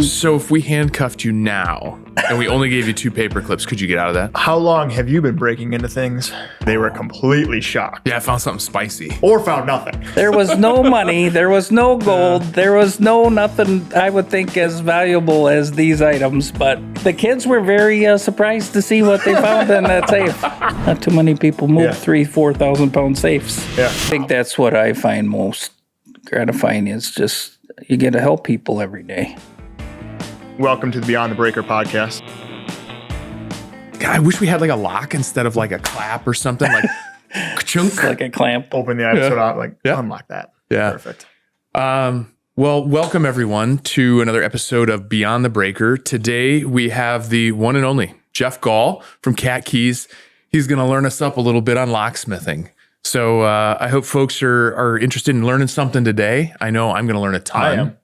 So if we handcuffed you now and we only gave you 2 paper clips, could you get out of that? How long have you been breaking into things? They were completely shocked. Yeah, I found something spicy. Or found nothing. There was no money. There was no gold. There was no nothing I would think as valuable as these items. But the kids were very surprised to see what they found in that safe. Not too many people move 3,000-4,000 pound safes. Yeah. I think that's what I find most gratifying is just you get to help people every day. Welcome to the Beyond the Breaker podcast. God, I wish we had like a lock instead of like a clap or something like chunk. Like a clamp. Open the episode out, unlock that. Yeah. Perfect. Well, welcome everyone to another episode of Beyond the Breaker. Today we have the one and only Geoff Gall from Cat Keys. He's going to learn us up a little bit on locksmithing. So I hope folks are interested in learning something today. I know I'm going to learn a ton. I am.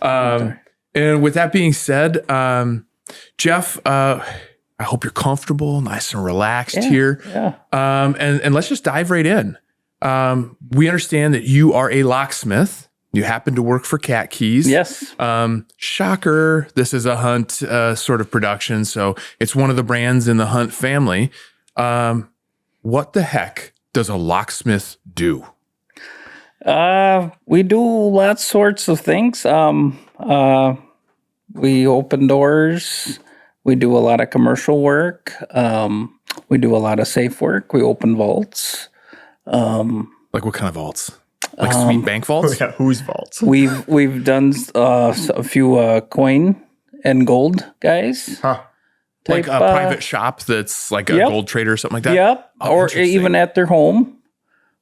Yeah. And with that being said, Geoff, I hope you're comfortable, nice and relaxed here. Yeah. And let's just dive right in. We understand that you are a locksmith. You happen to work for Cat Keys. Yes. Shocker. This is a Hunt sort of production. So it's one of the brands in the Hunt family. What the heck does a locksmith do? We do lots sorts of things. We open doors. We do a lot of commercial work. We do a lot of safe work. We open vaults. Like what kind of vaults? Like sweet bank vaults? Yeah, whose vaults? We've done a few coin and gold guys. Huh. Like a private shop that's like a gold trader or something like that? Yep. Or even at their home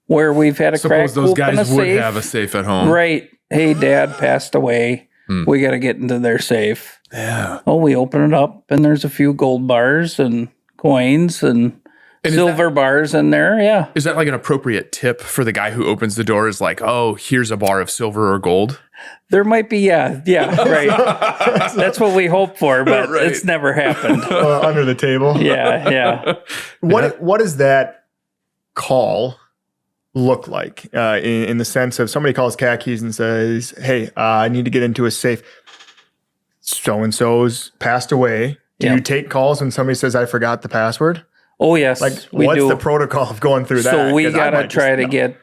where we've had a crack Suppose those open guys a would safe. have a safe at home. Right. Hey, Dad passed away. We got to get into their safe. Yeah. Oh, we open it up and there's a few gold bars and coins and silver bars in there. Yeah. Is that like an appropriate tip for the guy who opens the door is like, oh, here's a bar of silver or gold? There might be, yeah, right. That's what we hope for, but it's never happened. Under the table. Yeah. What does that call look like in the sense of somebody calls Cat Keys and says, hey, I need to get into a safe. So-and-so's passed away. Do you take calls when somebody says, I forgot the password? Oh, yes. Like, what's the protocol of going through that? So we got to try to get,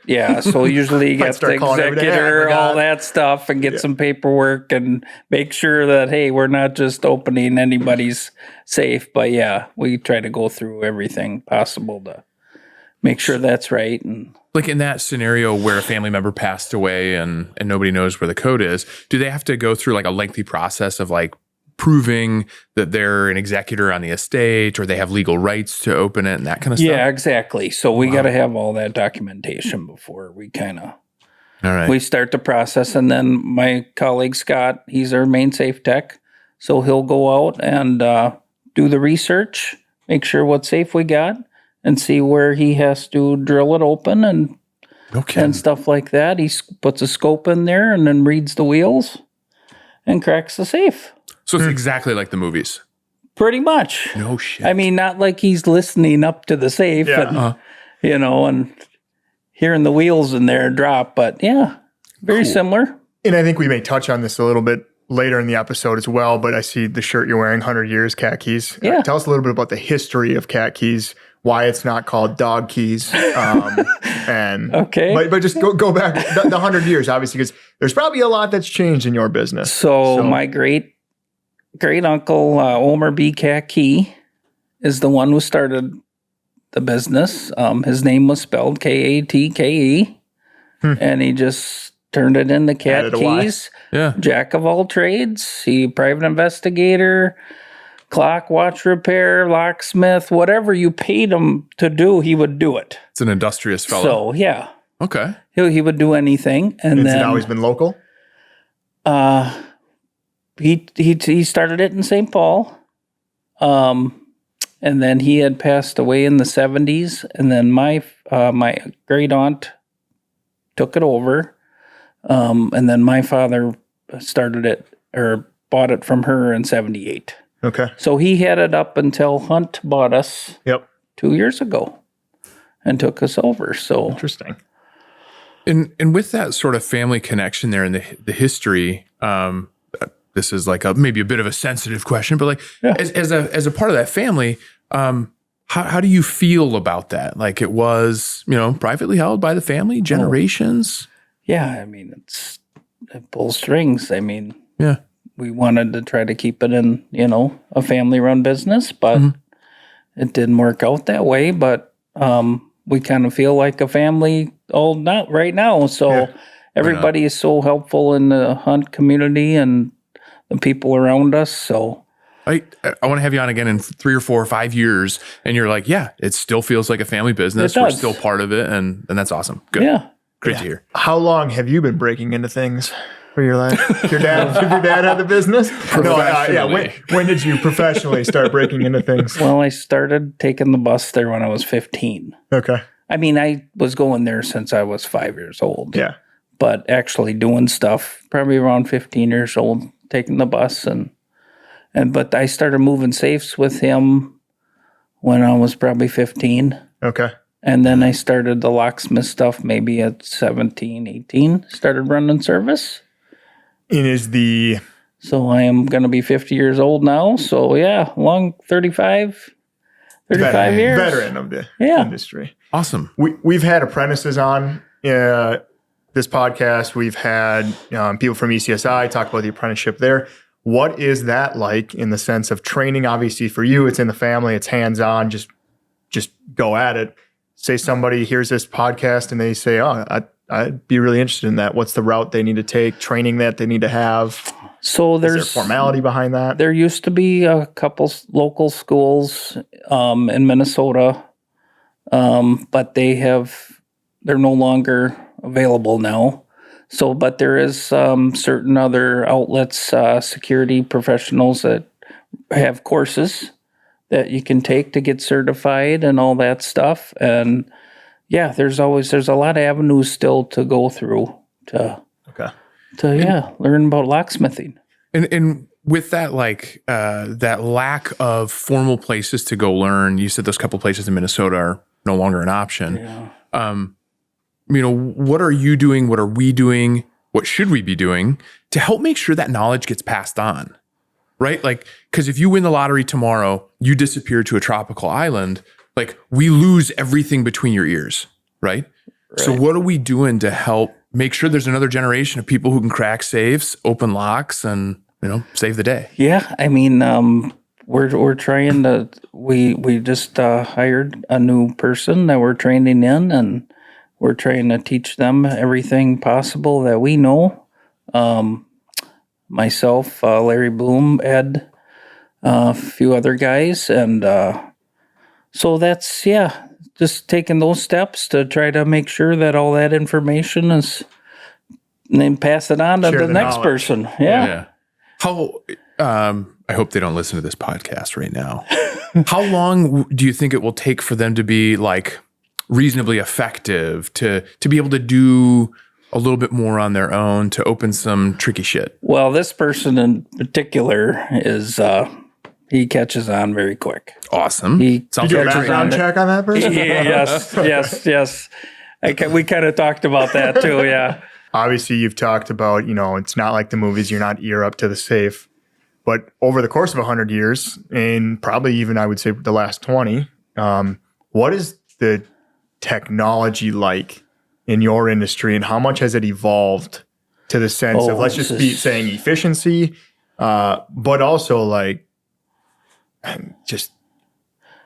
so usually you get the executor, all that stuff, and get some paperwork and make sure that, hey, we're not just opening anybody's safe. But we try to go through everything possible to make sure that's right. And like in that scenario where a family member passed away and nobody knows where the code is, do they have to go through like a lengthy process of like proving that they're an executor on the estate or they have legal rights to open it and that kind of stuff? Yeah, exactly. So we got to have all that documentation before we we start the process. And then my colleague, Scott, he's our main safe tech. So he'll go out and do the research, make sure what safe we got, and see where he has to drill it open and stuff like that. He puts a scope in there and then reads the wheels and cracks the safe. So it's exactly like the movies. Pretty much. No shit. I mean, not like he's listening up to the safe and, and hearing the wheels in there drop, but very similar. And I think we may touch on this a little bit later in the episode as well, but I see the shirt you're wearing, 100 Years Cat Keys. Yeah. Tell us a little bit about the history of Cat Keys, why it's not called Dog Keys. But just go back the 100 years, obviously, because there's probably a lot that's changed in your business. So my great uncle, Omer B. Cat Key, is the one who started the business. His name was spelled K-A-T-K-E, and he just turned it into Cat Keys. Yeah. Jack of all trades. He private investigator, clock, watch repair, locksmith, whatever you paid him to do, he would do it. It's an industrious fellow. So, Okay. He would do anything. And Has it always been local? He started it in St. Paul. And then he had passed away in the 70s. And then my great aunt took it over. And then my father started it or bought it from her in 78. Okay. So he had it up until Hunt bought us 2 years ago and took us over. So interesting. And with that sort of family connection there and the history, this is like maybe a bit of a sensitive question, but like as a part of that family, how do you feel about that? Like it was, privately held by the family generations. Yeah. I mean, it pulls strings. I mean, yeah, we wanted to try to keep it in, a family run business, but it didn't work out that way. But, we kind of feel like a family not right now. So everybody is so helpful in the hunt community and the people around us. So I want to have you on again in 3 or 4 or 5 years. And you're like, yeah, it still feels like a family business. We're still part of it. And that's awesome. Good. Yeah. Great to hear. How long have you been breaking into things for your life? Your dad had the business? When did you professionally start breaking into things? Well, I started taking the bus there when I was 15. Okay. I mean, I was going there since I was 5 years old. Yeah. But actually doing stuff probably around 15 years old, taking the bus but I started moving safes with him when I was probably 15. Okay. And then I started the locksmith stuff maybe at 17, 18, started running service. So I am going to be 50 years old now. So yeah, 35 years. Veteran of the industry. Awesome. We've had apprentices on this podcast. We've had people from ECSI talk about the apprenticeship there. What is that like in the sense of training? Obviously for you, it's in the family, it's hands-on, just go at it. Say somebody hears this podcast and they say, oh, I'd be really interested in that. What's the route they need to take, training that they need to have? So is there formality behind that? There used to be a couple local schools in Minnesota, but they're no longer available now. So, but there is certain other outlets, security professionals that have courses that you can take to get certified and all that stuff. And yeah, there's a lot of avenues still to go through to learn about locksmithing. And with that, like that lack of formal places to go learn, you said those couple places in Minnesota are no longer an option. Yeah. What are you doing? What are we doing? What should we be doing to help make sure that knowledge gets passed on? Right? Like, because if you win the lottery tomorrow, you disappear to a tropical island, like we lose everything between your ears, right? So what are we doing to help make sure there's another generation of people who can crack safes, open locks, and, save the day? Yeah. I mean, we're trying to, we just hired a new person that we're training in, and we're trying to teach them everything possible that we know. Myself, Larry Bloom, Ed, a few other guys. And so that's, just taking those steps to try to make sure that all that information is, and then pass it on to the next knowledge. Person. Yeah. How, I hope they don't listen to this podcast right now. How long do you think it will take for them to be like reasonably effective to be able to do a little bit more on their own to open some tricky shit? Well, this person in particular is, he catches on very quick. Awesome. Did you do a background check on that person? Yes. We kind of talked about that too, yeah. Obviously, you've talked about, it's not like the movies, you're not ear up to the safe. But over the course of 100 years, and probably even I would say the last 20, what is the technology like in your industry, and how much has it evolved to the sense of, let's just be saying efficiency, but also like just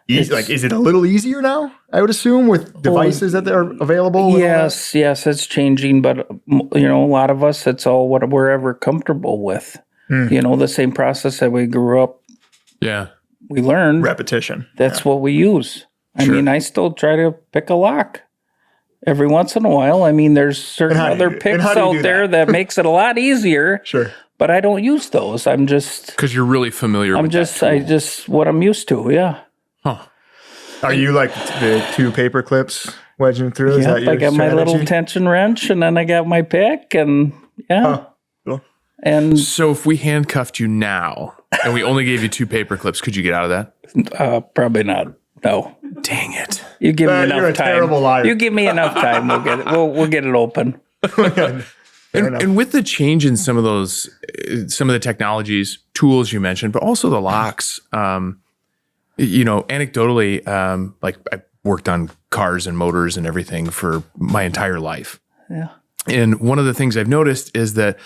easy, like, is it a little easier now, I would assume, with devices that are available? Yes, it's changing, but a lot of us, it's all what we're ever comfortable with. The same process that we grew up. Yeah. We learned. Repetition. That's what we use. I mean, I still try to pick a lock every once in a while. I mean, there's certain other picks out there that makes it a lot easier. Sure. But I don't use those. I'm just... Because you're really familiar with that what I'm used to, yeah. Huh. Are you like the 2 paper clips wedging through? Is that your I got strategy? my little tension wrench, and then I got my pick, and Cool. And so if we handcuffed you now, and we only gave you 2 paper clips, could you get out of that? Probably not. No. Dang it. You give me enough you're a time. terrible liar. You give me enough time. We'll get it open. And with the change in some of the technologies, tools you mentioned, but also the locks, anecdotally, like I worked on cars and motors and everything for my entire life. Yeah. And one of the things I've noticed is that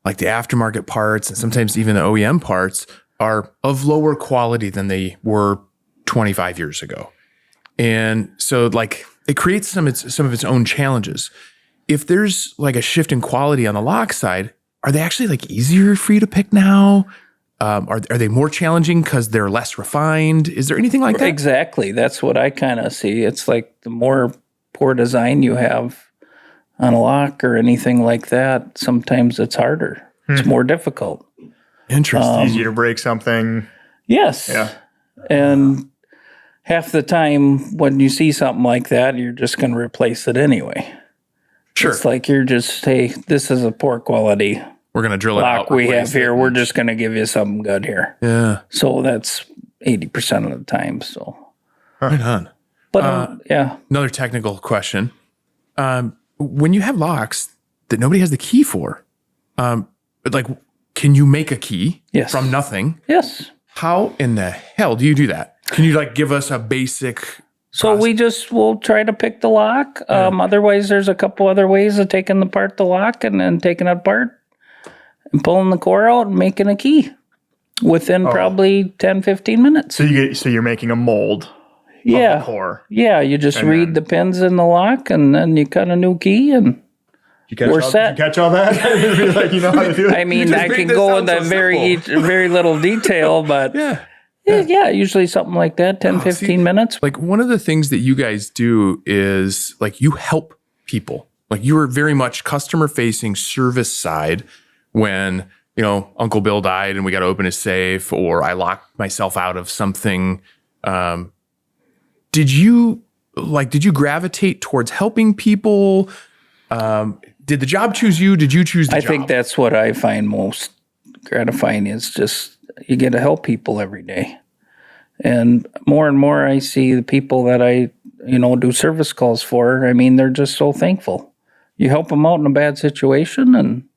like the aftermarket parts and sometimes even the OEM parts are of lower quality than they were 25 years ago. And so like it creates some of its own challenges. If there's like a shift in quality on the lock side, are they actually like easier for you to pick now? Are they more challenging because they're less refined? Is there anything like that? Exactly. That's what I kind of see. It's like the more poor design you have on a lock or anything like that, sometimes it's harder. It's more difficult. Interesting. Easier to break something. Yes. Yeah. And half the time when you see something like that, you're just going to replace it anyway. Sure. It's like you're just, hey, this is a poor quality We're going to drill it lock out. we have here. We're just going to give you something good here. Yeah. So that's 80% of the time. So, Right on. but yeah. Another technical question. When you have locks that nobody has the key for, like, can you make a key Yes. from nothing? Yes. How in the hell do you do that? Can you like give us a basic? So we'll try to pick the lock. Otherwise, there's a couple other ways of taking apart the lock and then taking it apart and pulling the core out and making a key within probably 10, 15 minutes. So you're making a mold of Yeah. the core. Yeah, you just read the pins in the lock and then you cut a new key and we're set. Did you catch all that? Like, you know how to do it? I mean, just I make could this go sound into so very little detail, but yeah, usually something like that, 10, 15 minutes. Like one of the things that you guys do is like you help people. Like you are very much customer facing, service side when, Uncle Bill died and we got to open his safe or I locked myself out of something. Did you gravitate towards helping people? Did the job choose you? Did you choose the job? I think that's what I find most gratifying is just you get to help people every day. And more I see the people that I, do service calls for. I mean, they're just so thankful. You help them out in a bad situation and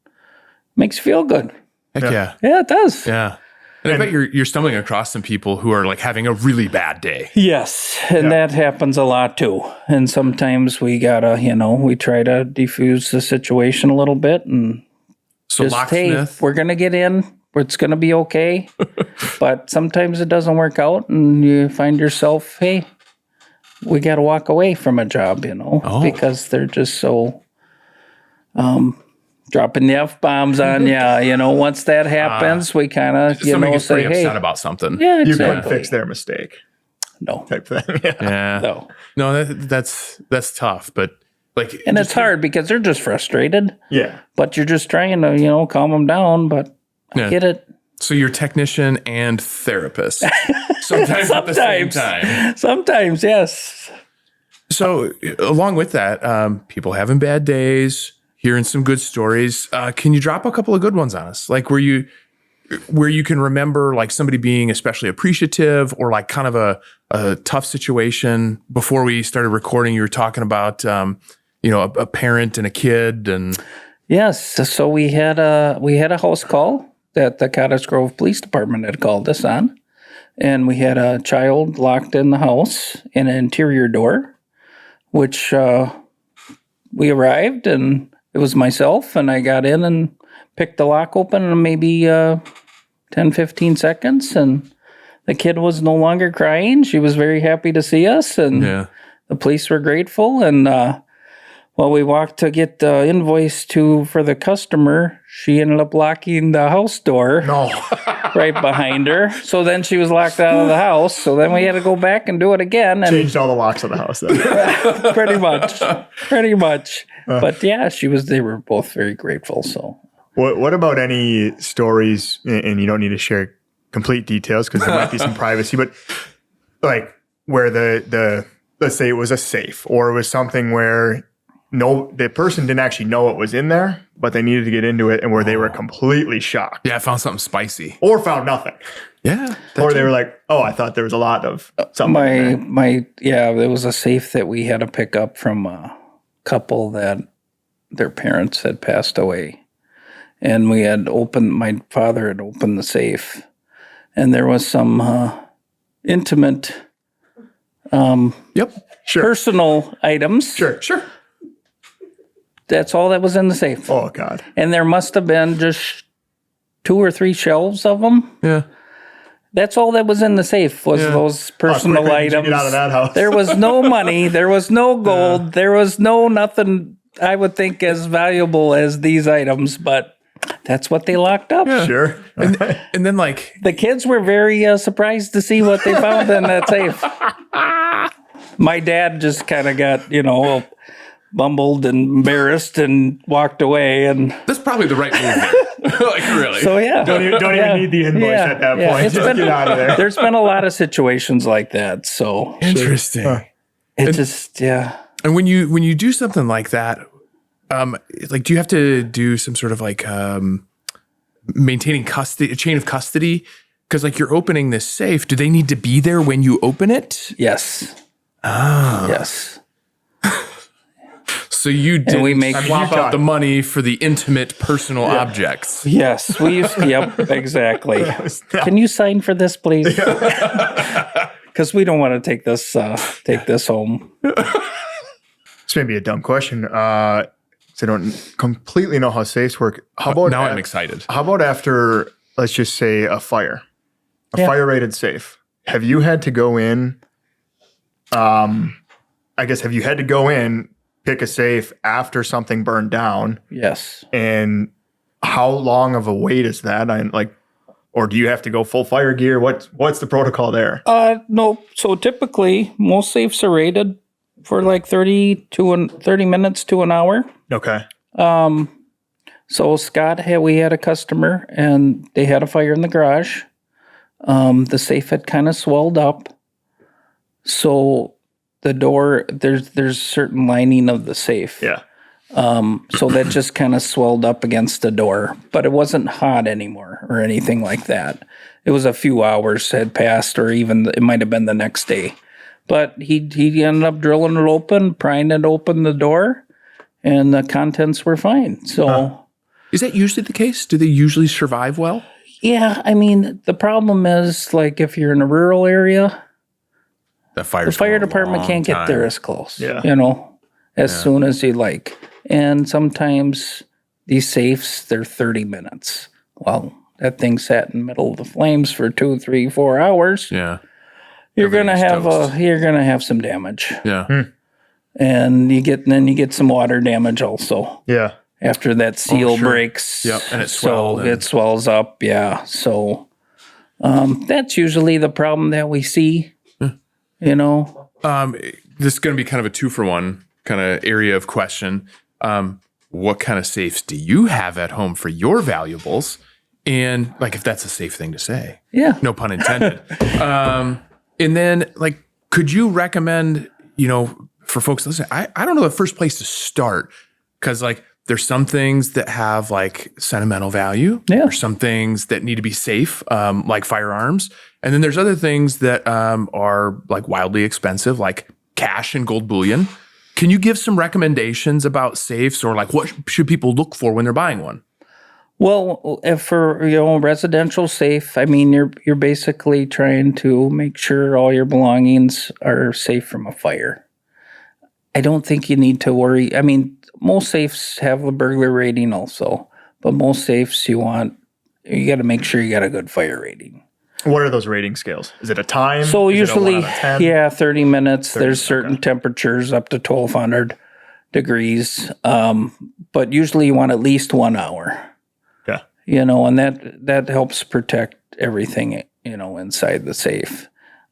makes you feel good. Heck yeah. Yeah, it does. Yeah. And I bet you're stumbling across some people who are like having a really bad day. Yes, and that happens a lot too. And sometimes we gotta, we try to defuse the situation a little bit and So just, hey, Locksmith, we're gonna get in. It's gonna be okay. But sometimes it doesn't work out, and you find yourself, hey, we gotta walk away from a job, because they're just so dropping the F-bombs on you. Once that happens, we kind of, somebody gets say, pretty hey, upset about something. yeah, You exactly. couldn't fix their mistake No, type thing. Yeah. No, that's tough. But like, and it's hard because they're just frustrated. Yeah. But you're just trying to, calm them down. But I get it. So you're technician and therapist. Sometimes at the same time. Sometimes, yes. So along with that, people having bad days, hearing some good stories. Can you drop a couple of good ones on us? Like where you can remember like somebody being especially appreciative or like kind of a tough situation. Before we started recording, you were talking about, a parent and a kid and. Yes. So we had a house call that the Cottage Grove Police Department had called us on. And we had a child locked in the house in an interior door, which we arrived and it was myself, and I got in and picked the lock open in maybe 10, 15 seconds, and the kid was no longer crying. She was very happy to see us, and the police were grateful. And while we walked to get the invoice for the customer, she ended up locking the house door right behind her. So then she was locked out of the house. So then we had to go back and do it again. And Changed all the locks of the house then. pretty much. But yeah, they were both very grateful. So What about any stories, and you don't need to share complete details because there might be some privacy, but like where the let's say it was a safe or it was something where the person didn't actually know what was in there, but they needed to get into it and where they were completely shocked. Yeah, I found something spicy. Or found nothing. Yeah. Or they were like, oh, I thought there was a lot of something. There was a safe that we had to pick up from a couple that their parents had passed away. and my father had opened the safe, and there was some intimate, personal items. Sure. That's all that was in the safe. Oh, God. And there must have been just 2 or 3 shelves of them. Yeah. That's all that was in the safe was those personal items. Get out of that house. There was no money. There was no gold. There was no nothing I would think as valuable as these items, but that's what they locked up. Yeah. Sure. And then like The kids were very surprised to see what they found in that safe. My dad just kind of got, bumbled and embarrassed and walked away. And that's probably the right move there. Like really. so, yeah. Don't even need the invoice at that point. Just get out of there. There's been a lot of situations like that. So Interesting. And when you do something like that, like do you have to do some sort of like maintaining custody, a chain of custody? Because like you're opening this safe, do they need to be there when you open it? Yes. Oh. Yes. So you didn't swap out the money for the intimate personal objects. Yes, we used. Yep, exactly. Can you sign for this, please? Because we don't want to take this home. This may be a dumb question. So I don't completely know how safes work. How about now? I'm excited. How about after, let's just say, a fire-rated safe? Have you had to go in? I guess have you had to go in, pick a safe after something burned down? Yes. And how long of a wait is that? Or do you have to go full fire gear? What's the protocol there? No. So typically, most safes are rated for like 30 minutes to an hour. Okay. So we had a customer and they had a fire in the garage. The safe had kind of swelled up. So the door, there's certain lining of the safe. Yeah. So that just kind of swelled up against the door, but it wasn't hot anymore or anything like that. It was a few hours had passed, or even it might have been the next day. But he ended up drilling it open, prying it open the door, and the contents were fine. So, is that usually the case? Do they usually survive well? Yeah, I mean the problem is like if you're in a rural area, the fire department can't get there as close. Yeah. As soon as you like. And sometimes these safes, they're 30 minutes. Well, that thing sat in the middle of the flames for 2, 3, 4 hours. Yeah. You're gonna have some damage. Yeah. And you get some water damage also. Yeah. After that seal breaks. Yep. And it swells up. Yeah. So that's usually the problem that we see. This is going to be kind of a 2-for-1 kind of area of question. What kind of safes do you have at home for your valuables? And like, if that's a safe thing to say, no pun intended. And then like, could you recommend, for folks listening, I don't know the first place to start. Cause like there's some things that have like sentimental value. Yeah. There's some things that need to be safe, like firearms. And then there's other things that are like wildly expensive, like cash and gold bullion. Can you give some recommendations about safes, or like what should people look for when they're buying one? Well, if for residential safe, I mean you're basically trying to make sure all your belongings are safe from a fire. I don't think you need to worry. I mean, most safes have a burglar rating also, but most safes you got to make sure you got a good fire rating. What are those rating scales? Is it a time? So usually, 30 minutes. 30, there's certain temperatures up to 1200 degrees, but usually you want at least 1 hour. Okay. And that helps protect everything inside the safe.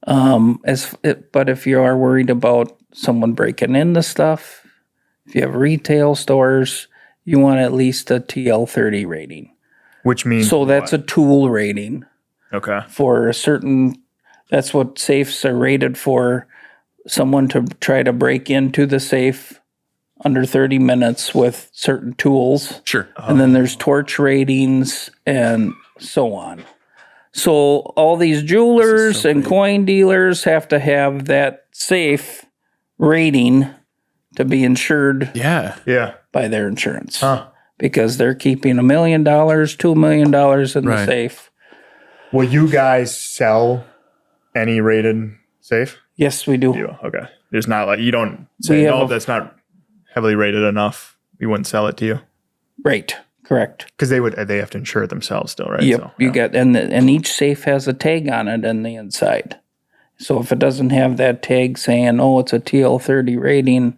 But if you are worried about someone breaking into stuff, if you have retail stores, you want at least a TL30 rating. Which means that's a tool rating. Okay. For that's what safes are rated for. Someone to try to break into the safe under 30 minutes with certain tools. Sure. And then there's torch ratings and so on. So all these jewelers and coin dealers have to have that safe rating to be insured Yeah. by their insurance. because they're keeping $1 million, $2 million in the safe. Will you guys sell any rated safe? Yes, we do. Okay. There's not like, you don't say, no, that's not heavily rated enough. We wouldn't sell it to you. Right. Correct. Because they have to insure it themselves still, right? Yep. So, you got, and each safe has a tag on it in the inside. So if it doesn't have that tag saying, oh, it's a TL30 rating,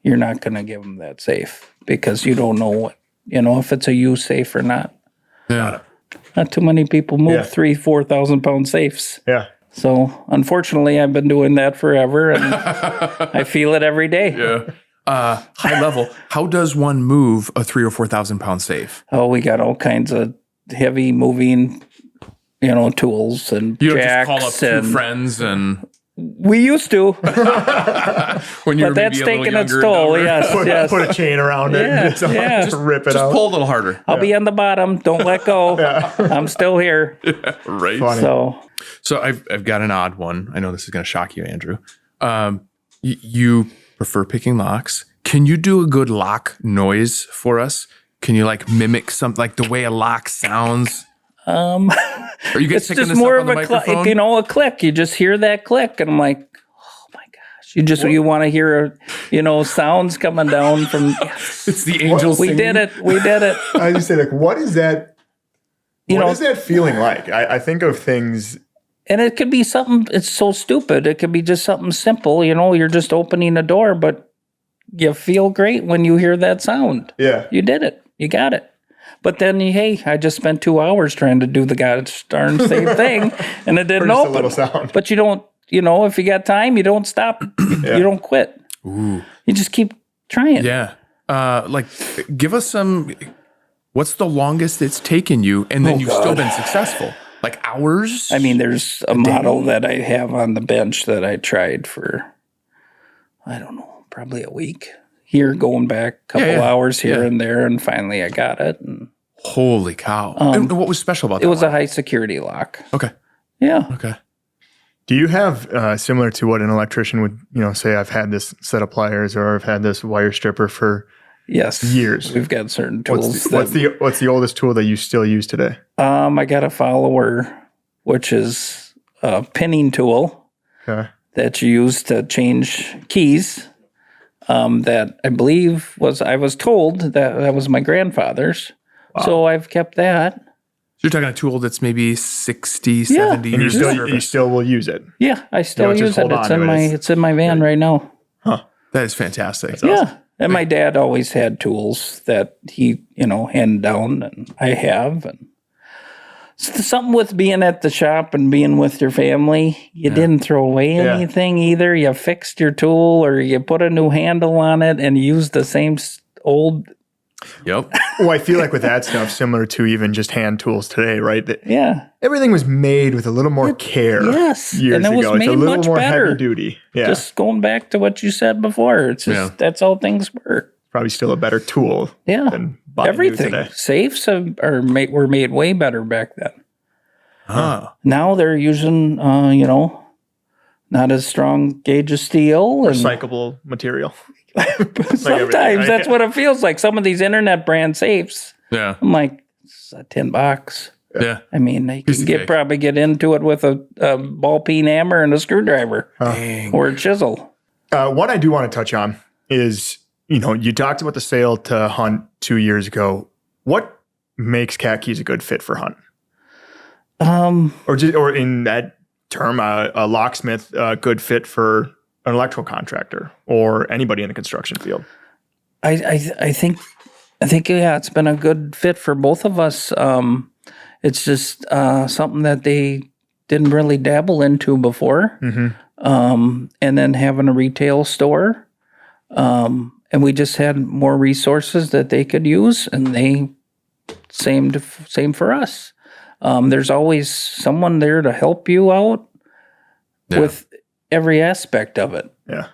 you're not going to give them that safe because you don't know what, if it's a used safe or not. Yeah. Not too many people move 3,000-4,000 pound safes. Yeah. So unfortunately, I've been doing that forever, and I feel it every day. Yeah. High level, how does one move a 3,000 or 4,000 pound safe? Oh, we got all kinds of heavy moving, tools and You don't jacks. just call up two friends and... We used to. When you were that's maybe a taken little its younger toll, and dumber. yes. Put a chain around it. Yeah, Just rip it Just out. pull a little harder. I'll be on the bottom. Don't let go. I'm still here. Right. Funny. So I've got an odd one. I know this is going to shock you, Andrew. You prefer picking locks. Can you do a good lock noise for us? Can you mimic something like the way a lock sounds? Are you guys it's picking just this more up on of the a microphone? a click. You just hear that click, and I'm like, oh my gosh! You want to hear sounds coming down from. It's the angels. We did it. We did it. I just say, what is that? What is that feeling like? I think of things. And it could be something. It's so stupid. It could be just something simple. You're just opening a door, but you feel great when you hear that sound. Yeah, you did it. You got it. But then, I just spent 2 hours trying to do the gosh darn same thing, and it didn't open. a little sound. But you don't, if you got time, you don't stop. You don't quit. Ooh. You just keep trying. Yeah. Give us some. What's the longest it's taken you, and then you've still been successful? Like hours? I mean, there's a model that I have on the bench that I tried for, I don't know, probably a week. Here, going back a couple hours here and there, and finally I got it. And holy cow. And what was special about that? It was a high security lock. Okay. Yeah. Okay. Do you have, similar to what an electrician would, say, I've had this set of pliers or I've had this wire stripper for years? We've got certain tools. What's the oldest tool that you still use today? I got a follower, which is a pinning tool that you use to change keys. That I believe I was told that was my grandfather's. Wow. So I've kept that. So you're talking a tool that's maybe 60, 70 years old. You still will use it. Yeah, I still use it. It's in my van right now. Huh. That is fantastic. That's awesome. And my dad always had tools that he, handed down, and I have. And something with being at the shop and being with your family, you didn't throw away anything either. You fixed your tool or you put a new handle on it and used the same old. Yep. Well, I feel like with that stuff, similar to even just hand tools today, right? Everything was made with a little more care. Yes. Years and it was ago. made it's a little much more better. Heavy duty. Yeah. Just going back to what you said before. It's just that's how things were. Probably still a better tool. Yeah. Than buying everything. New today. Safes were made way better back then. Now they're using, not as strong gauge of steel. Recyclable material. Sometimes that's what it feels like. Some of these internet brand safes. Yeah. I'm like, it's $10. Yeah. I mean, you can probably get into it with a ball peen hammer and a screwdriver or a chisel. What I do want to touch on is, you talked about the sale to Hunt 2 years ago. What makes Cat Keys a good fit for Hunt? Or in that term, a locksmith, a good fit for an electrical contractor or anybody in the construction field. I think it's been a good fit for both of us. It's just something that they didn't really dabble into before. Mm-hmm. And then having a retail store, and we just had more resources that they could use, and they same for us. There's always someone there to help you out with every aspect of it. Yeah.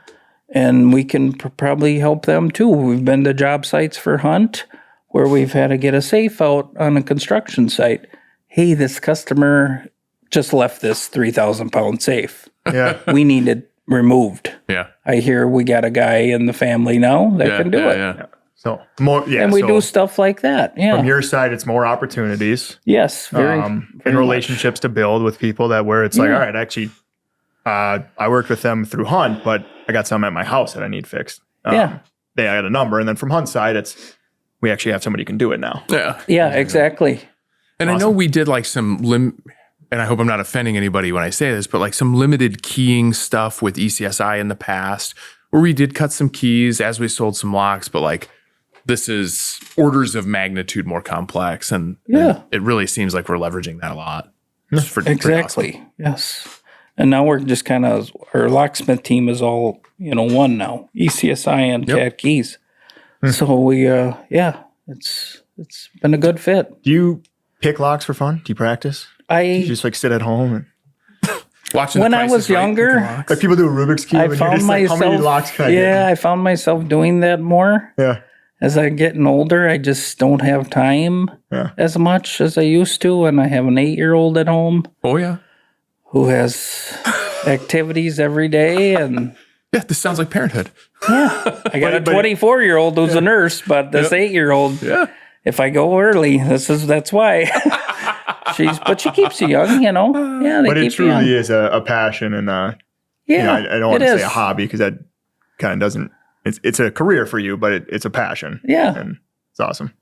And we can probably help them too. We've been to job sites for Hunt where we've had to get a safe out on a construction site. Hey, this customer just left this 3,000 pound safe. Yeah. We need it removed. Yeah. I hear we got a guy in the family now that can do it. Yeah. So more, yeah. And we so do stuff like that. Yeah. from your side, it's more opportunities. Yes. Very And much. relationships to build with people that where it's like, all right, actually, I worked with them through Hunt, but I got something at my house that I need fixed. I got a number. And then from Hunt's side, we actually have somebody who can do it now. Yeah. Yeah, exactly. And I know we did like some and I hope I'm not offending anybody when I say this, but like some limited keying stuff with ECSI in the past, where we did cut some keys as we sold some locks, but like this is orders of magnitude more complex. And it really seems like we're leveraging that a lot. Exactly. Awesome. Yes. And now we're just kind of, our locksmith team is all, one now, ECSI and Cat Keys. So we, it's been a good fit. Do you pick locks for fun? Do you practice? You just like sit at home and watching. When I was younger, like people do a Rubik's cube. I found myself. How many locks can I get? I found myself doing that more. Yeah. As I'm getting older, I just don't have time as much as I used to, and I have an 8-year-old at home. Oh yeah. Who has activities every day, and this sounds like parenthood. Yeah, I got a 24-year-old who's a nurse, but this 8-year-old. Yeah. If I go early, that's why. She keeps you young, Yeah, but it truly is a passion, and I don't want to say a hobby because that kind of doesn't. It's a career for you, but it's a passion. Yeah, and it's awesome.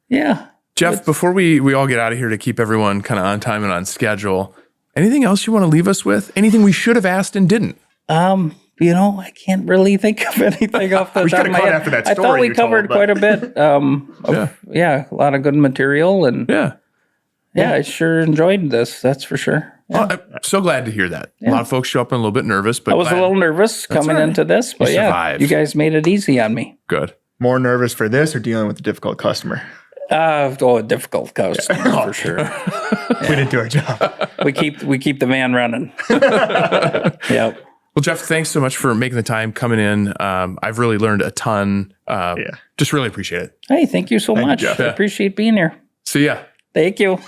Yeah, Geoff. Before we all get out of here to keep everyone kind of on time and on schedule, anything else you want to leave us with? Anything we should have asked and didn't? I can't really think of anything off the top of my head. After that story I thought we covered quite a bit. A lot of good material, and I sure enjoyed this. That's for sure. Yeah. Well, I'm so glad to hear that. A lot of folks show up a little bit nervous, but I was a little nervous coming into this, but you guys made it easy on me. Good. More nervous for this or dealing with a difficult customer? A difficult customer for sure. We didn't do our job. We keep the van running. Yep. Well, Geoff, thanks so much for making the time coming in. I've really learned a ton. Just really appreciate it. Hey, thank you so much. Geoff. I appreciate being here. See ya. Thank you.